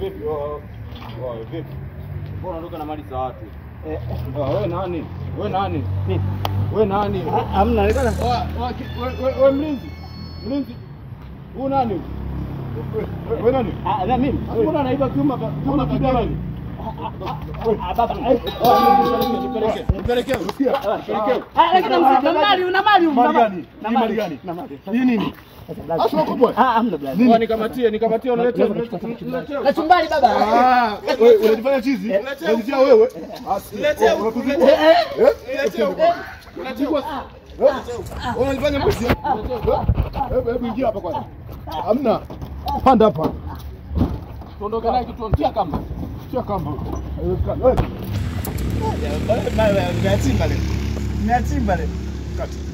Vipi? Vipi? Mbona unaondoka na mali za watu? Wewe nani? Wewe nani? Wewe nani? Hamna nilikuwa wewe mlinzi. Mlinzi. Wewe nani? Wewe nani? Na mimi. Mbona anaiba chuma kidogo? Baba. Nipelekee. Usikia? Nipelekee. Lakini una mali Na mali gani? Hii nini? Asio kubwa. Hamna blaza. Nini nikamatie unaleta. Kachumbari baba. Wewe unajifanya chizi? Unajifanya wewe? Letea. Unajifanya mwizi? Hebu ingia hapa kwanza. Hamna. Panda hapa. Tuondoke naye kitu tia kamba. Tia kamba. Wewe. Niachimba leo. Kati.